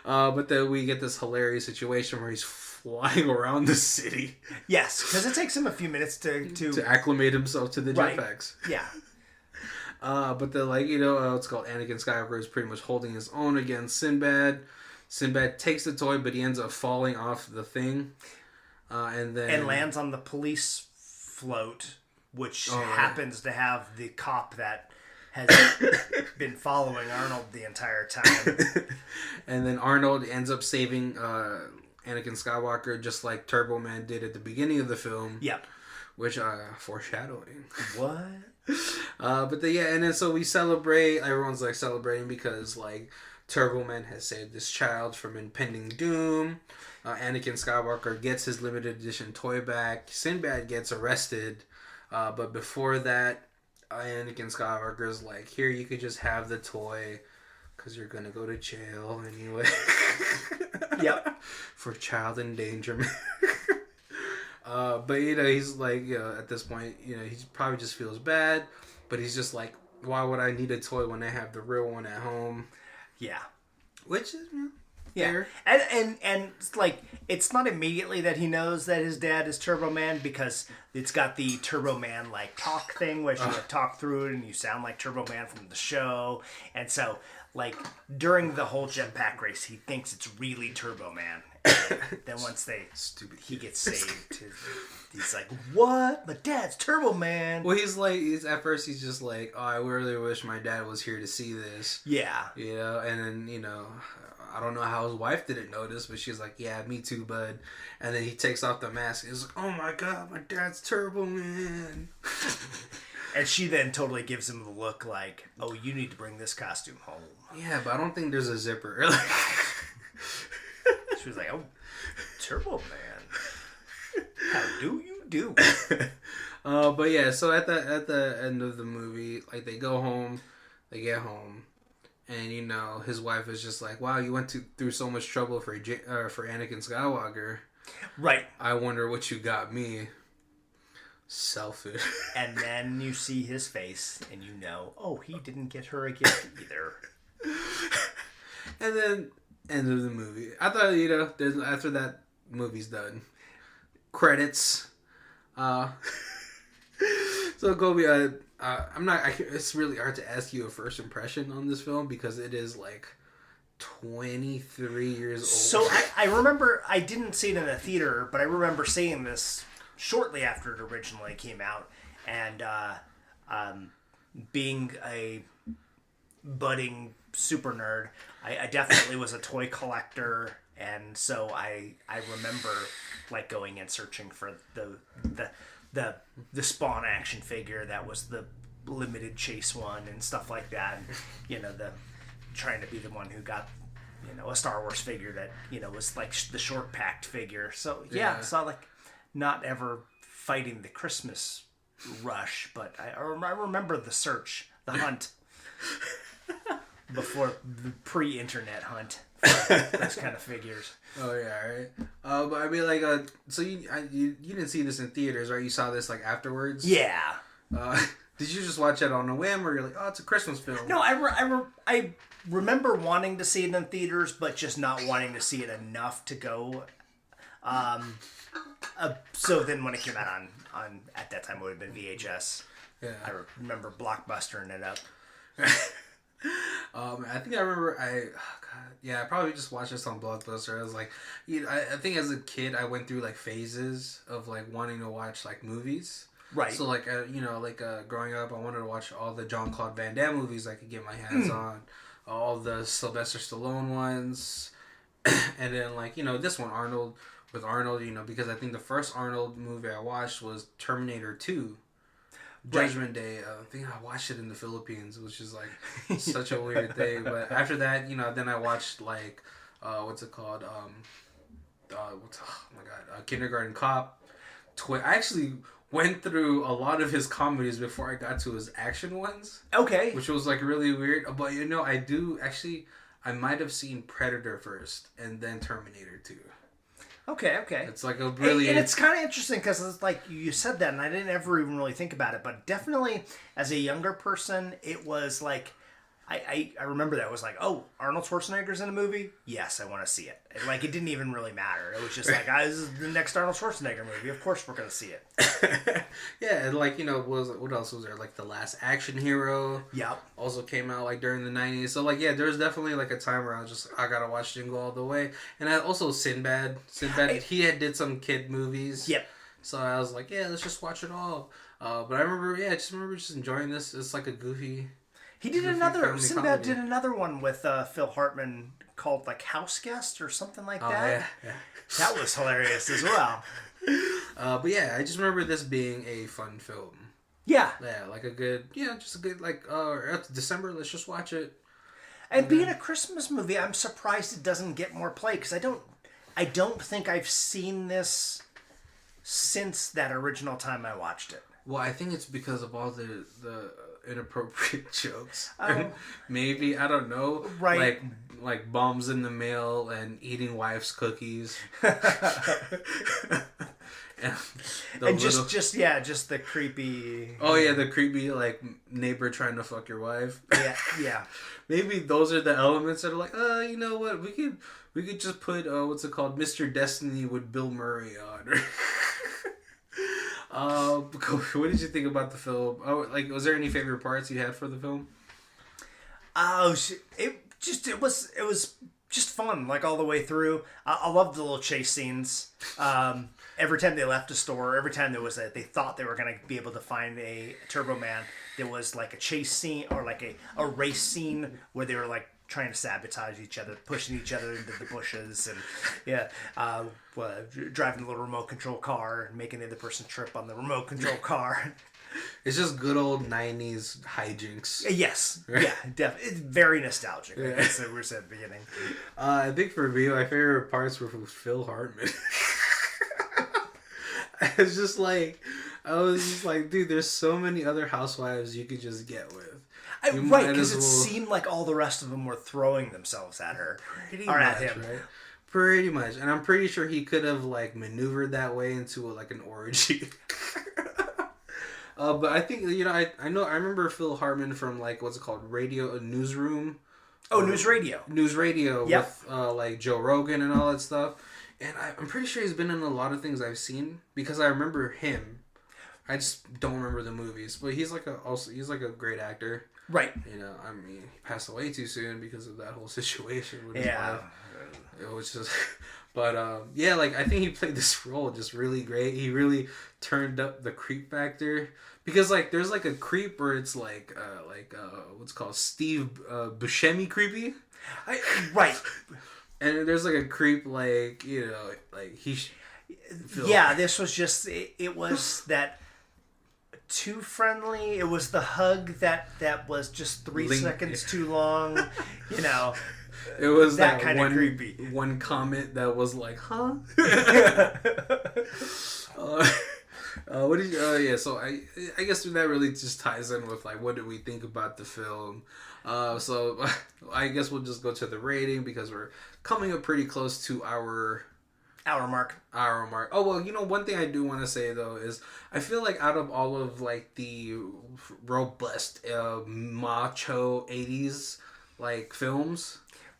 But then we get this hilarious situation where he's flying around the city. Yes, because it takes him a few minutes to acclimate himself to the jetpacks. Right. Yeah. But then it's called Anakin Skywalker is pretty much holding his own against Sinbad. Sinbad takes the toy, but he ends up falling off the thing. And lands on the police float, which happens to have the cop that has been following Arnold the entire time. And then Arnold ends up saving Anakin Skywalker, just like Turbo Man did at the beginning of the film. Yep. Which, foreshadowing. What? And then so we celebrate. Everyone's like celebrating because like Turbo Man has saved this child from impending doom. Anakin Skywalker gets his limited edition toy back. Sinbad gets arrested. But before that, Anakin Skywalker's like, here, you could just have the toy because you're going to go to jail anyway. Yep. For child endangerment. But, he's like, at this point, he probably just feels bad. But he's just like, why would I need a toy when I have the real one at home? Yeah. Which is, fair. And it's like, it's not immediately that he knows that his dad is Turbo Man, because it's got the Turbo Man like talk thing where you talk through it and you sound like Turbo Man from the show. And so, like, during the whole jetpack race, he thinks it's really Turbo Man. And then once he gets saved, he's like, what? My dad's Turbo Man. Well, at first he's just like, oh, I really wish my dad was here to see this. Yeah. And then, I don't know how his wife didn't notice, but she's like, yeah, me too, bud. And then he takes off the mask. He's like, oh my God, my dad's Turbo Man. And she then totally gives him the look like, oh, you need to bring this costume home. Yeah, but I don't think there's a zipper. She was like, oh, Turbo Man. How do you do? But yeah, so at the end of the movie, like, they go home, they get home, and his wife is just like, wow, you went through so much trouble for Anakin Skywalker. Right. I wonder what you got me. Selfish. And then you see his face, and oh, he didn't get her a gift either. And then, end of the movie. I thought, after that movie's done, credits. So Colby, it's really hard to ask you a first impression on this film because it is like 23 years old. So I remember, I didn't see it in a theater, but I remember seeing this shortly after it originally came out, and being a budding super nerd, I definitely was a toy collector, and so I remember like going and searching for the Spawn action figure that was the limited chase one and stuff like that. The trying to be the one who got a Star Wars figure that was like the short packed figure. So yeah, so like not ever fighting the Christmas rush, but I remember the search, the hunt before the pre-internet hunt for those kind of figures. Oh yeah, right. But I mean, like, so you didn't see this in theaters, right? You saw this like afterwards. Yeah. Did you just watch it on a whim, or you're like, oh, it's a Christmas film? No, I remember wanting to see it in theaters, but just not wanting to see it enough to go. So then when it came out on at that time it would have been VHS. Yeah. I remember Blockbustering it up. I think I remember I probably just watched this on Blockbuster. I was like, I think as a kid I went through like phases of like wanting to watch like movies. Right. So like growing up, I wanted to watch all the Jean-Claude Van Damme movies I could get my hands on, all the Sylvester Stallone ones, and then like this one Arnold, because I think the first Arnold movie I watched was Terminator 2. Judgment Day. I think I watched it in the Philippines, which is like such a weird thing. But after that, then I watched like what's it called? Kindergarten Cop. I actually went through a lot of his comedies before I got to his action ones. Okay. Which was like really weird. But I might have seen Predator first and then Terminator 2. Okay. It's like a really... And it's kind of interesting because it's like you said that and I didn't ever even really think about it. But definitely as a younger person, it was like... I remember that. It was like, oh, Arnold Schwarzenegger's in a movie? Yes, I want to see it. And like, it didn't even really matter. It was just like, this is the next Arnold Schwarzenegger movie. Of course we're going to see it. Yeah, and like, what else was there? Like, The Last Action Hero. Yep. Also came out like during the 90s. So like, yeah, there was definitely like a time where I was just, I got to watch Jingle All the Way. And also Sinbad. He did some kid movies. Yep. So I was like, yeah, let's just watch it all. But I remember just enjoying this. It's like a goofy... Sinbad did another one with Phil Hartman called like House Guest or something like that. Yeah. That was hilarious as well. But yeah, I just remember this being a fun film. Yeah. Yeah, like a good, just a good, like, it's December, let's just watch it. And being a Christmas movie, I'm surprised it doesn't get more play because I don't think I've seen this since that original time I watched it. Well, I think it's because of all the inappropriate jokes. Maybe, I don't know. Right. Like bombs in the mail and eating wife's cookies. and just the creepy. Oh yeah, the creepy like neighbor trying to fuck your wife. Yeah. Maybe those are the elements that are like, you know what, we could just put what's it called, Mr. Destiny with Bill Murray on. What did you think about the film? Was there any favorite parts you had for the film? It was just fun, like all the way through. I loved the little chase scenes. Every time they left a store, every time they thought they were going to be able to find a Turbo Man, there was like a chase scene or like a race scene where they were like trying to sabotage each other, pushing each other into the bushes, and driving a little remote control car and making the other person trip on the remote control car. It's just good old 90s hijinks. Yes. Right? Yeah, definitely. It's very nostalgic. Like we said at the beginning. I think for me, my favorite parts were from Phil Hartman. I was just like, dude, there's so many other housewives you could just get with. Right, because it seemed like all the rest of them were throwing themselves at her. At him. Right? Pretty much. And I'm pretty sure he could have like maneuvered that way into like an orgy. But I think, I remember Phil Hartman from like, what's it called? Newsroom. Oh, News Radio. News Radio. Yep. With like Joe Rogan and all that stuff. And I'm pretty sure he's been in a lot of things I've seen because I remember him. I just don't remember the movies, but he's like a great actor. Right. He passed away too soon because of that whole situation with his wife. It was just, but I think he played this role just really great. He really turned up the creep factor because like there's like a creep where it's like what's called Steve Buscemi creepy. Right. And there's like a creep like he. This was just it was that. Too friendly. It was the hug that was just 3 seconds too long. It was that kind of creepy. One comment that was like, "Huh." What did you? So I guess that really just ties in with like what did we think about the film. So I guess we'll just go to the rating because we're coming up pretty close to our hour mark. Oh, well, one thing I do want to say, though, is I feel like out of all of, like, the robust, macho 80s, like, films,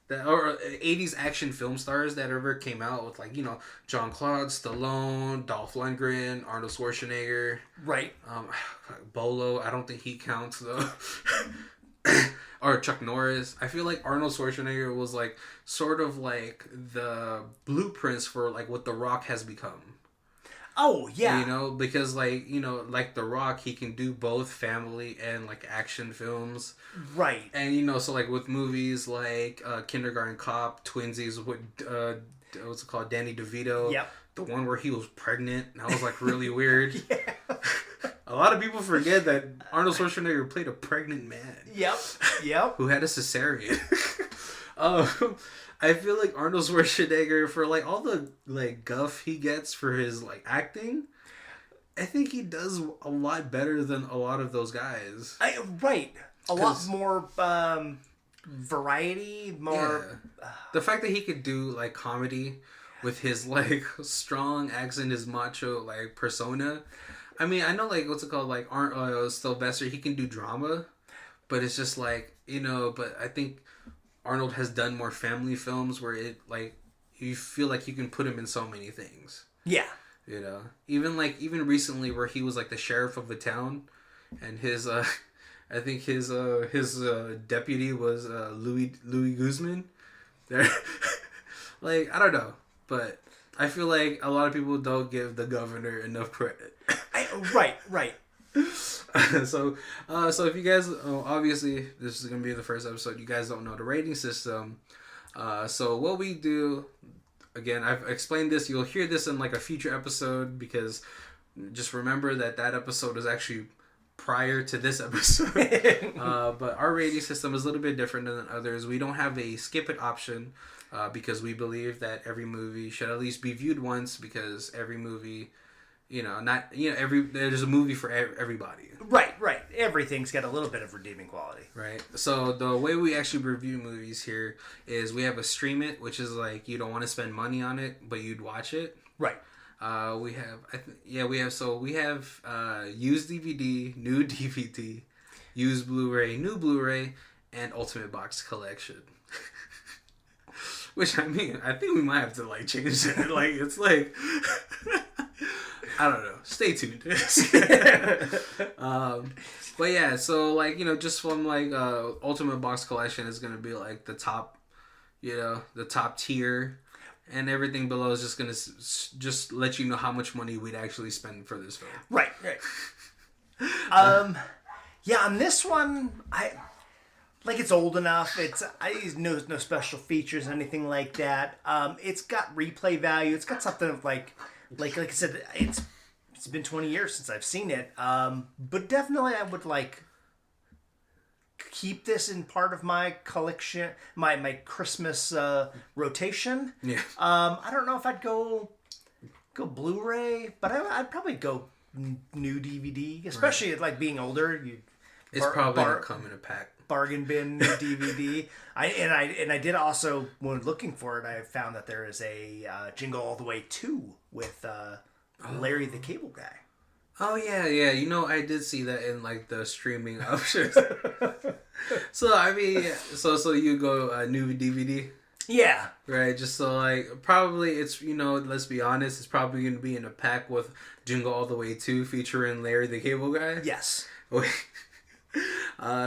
or 80s action film stars that ever came out with, like, Jean-Claude Stallone, Dolph Lundgren, Arnold Schwarzenegger. Right. Bolo, I don't think he counts, though. Or Chuck Norris. I feel like Arnold Schwarzenegger was like sort of like the blueprints for like what The Rock has become. Oh yeah. Because like The Rock, he can do both family and like action films. Right. And so like with movies like Kindergarten Cop, Twinsies with what's it called, Danny DeVito. Yep. The one where he was pregnant. And that was like really weird. Yeah. A lot of people forget that Arnold Schwarzenegger played a pregnant man. Yep. Who had a cesarean. I feel like Arnold Schwarzenegger, for like all the like guff he gets for his like acting, I think he does a lot better than a lot of those guys. Right. A lot more variety, more... Yeah. The fact that he could do like comedy with his like strong accent, his macho like persona... I mean, I know, like, what's it called, like, Sylvester, he can do drama, but it's just, like, but I think Arnold has done more family films where it, like, you feel like you can put him in so many things. Yeah. Even recently where he was, like, the sheriff of the town, and his, I think his deputy was, Louis Guzman. Like, I don't know, but I feel like a lot of people don't give the governor enough credit. Right. So if you guys, obviously this is gonna be the first episode. You guys don't know the rating system. So what we do, again, I've explained this. You'll hear this in like a future episode because just remember that episode is actually prior to this episode. But our rating system is a little bit different than others. We don't have a skip it option because we believe that every movie should at least be viewed once, because every movie, there's a movie for everybody. Right. Everything's got a little bit of redeeming quality. Right. So the way we actually review movies here is we have a stream it, which is like you don't want to spend money on it, but you'd watch it. Right. We have used DVD, new DVD, used Blu-ray, new Blu-ray, and Ultimate Box Collection. Which, I mean, I think we might have to like change that. Like, it's like, I don't know. Stay tuned. But yeah, so like, just from like Ultimate Box Collection is gonna be like the top tier. And everything below is just gonna just let you know how much money we'd actually spend for this film. Right. Yeah, on this one, it's old enough. It's no special features, anything like that. It's got replay value. It's got something of like I said, it's been 20 years since I've seen it. But definitely, I would keep this in part of my collection, my Christmas rotation. Yeah. I don't know if I'd go Blu-ray, but I'd probably go new DVD, especially at like being older. It's probably gonna come in a pack. Bargain bin new DVD. I did also, when looking for it, I found that there is a Jingle All the Way 2 with Larry the Cable Guy. Oh yeah. I did see that in like the streaming options. So I mean, so you go new DVD. Yeah. Right. Just so like probably it's let's be honest, it's probably gonna be in a pack with Jingle All the Way 2 featuring Larry the Cable Guy. Yes.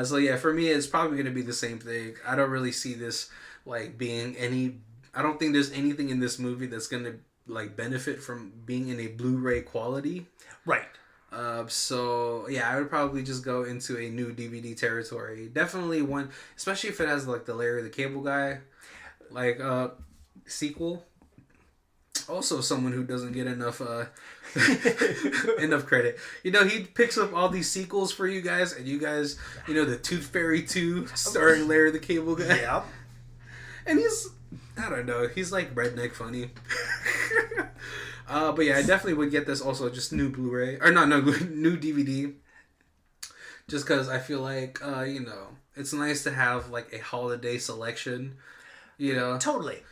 So yeah, for me it's probably gonna be the same thing. I don't really see this like being any. I don't think there's anything in this movie that's gonna like benefit from being in a Blu-ray quality. Right. So yeah, I would probably just go into a new DVD territory. Definitely one, especially if it has like the Larry the Cable Guy, like sequel. Also, someone who doesn't get enough enough credit. He picks up all these sequels for you guys, and you guys, the Tooth Fairy 2 starring Larry the Cable Guy. Yeah. And I don't know, he's like redneck funny. But yeah, I definitely would get this also just new Blu-ray. Or new DVD. Just because I feel like, it's nice to have like a holiday selection. Totally.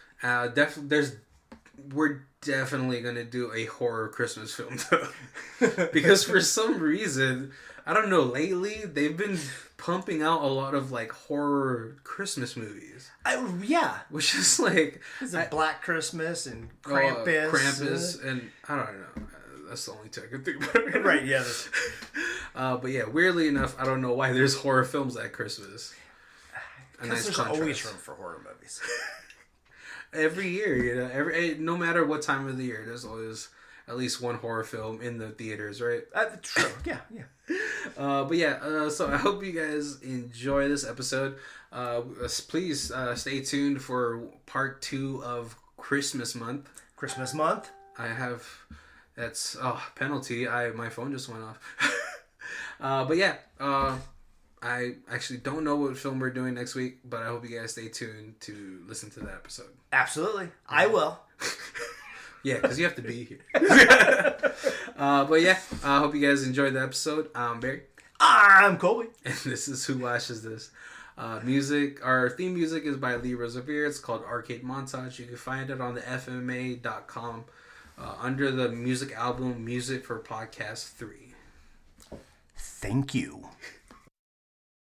We're definitely going to do a horror Christmas film though. Because for some reason, I don't know, lately they've been pumping out a lot of like horror Christmas movies. Yeah. Which is like... Is it Black Christmas and Krampus? Krampus and I don't know. That's the only two I can think about. Right, yeah. But yeah, weirdly enough, I don't know why there's horror films at Christmas. Because there's always room for horror movies. Every year, no matter what time of the year, there's always at least one horror film in the theaters, right? True, yeah. But yeah, so I hope you guys enjoy this episode. Please stay tuned for part 2 of Christmas month. Christmas month? That's penalty. My phone just went off. But yeah, I actually don't know what film we're doing next week, but I hope you guys stay tuned to listen to that episode. Absolutely. I will. Yeah, because you have to be here. But yeah, I hope you guys enjoyed the episode. I'm Barry. I'm Colby. And this is Who Watches This. Our theme music is by Rosevere. It's called Arcade Montage. You can find it on the FMA.com under the music album Music for Podcast 3. Thank you.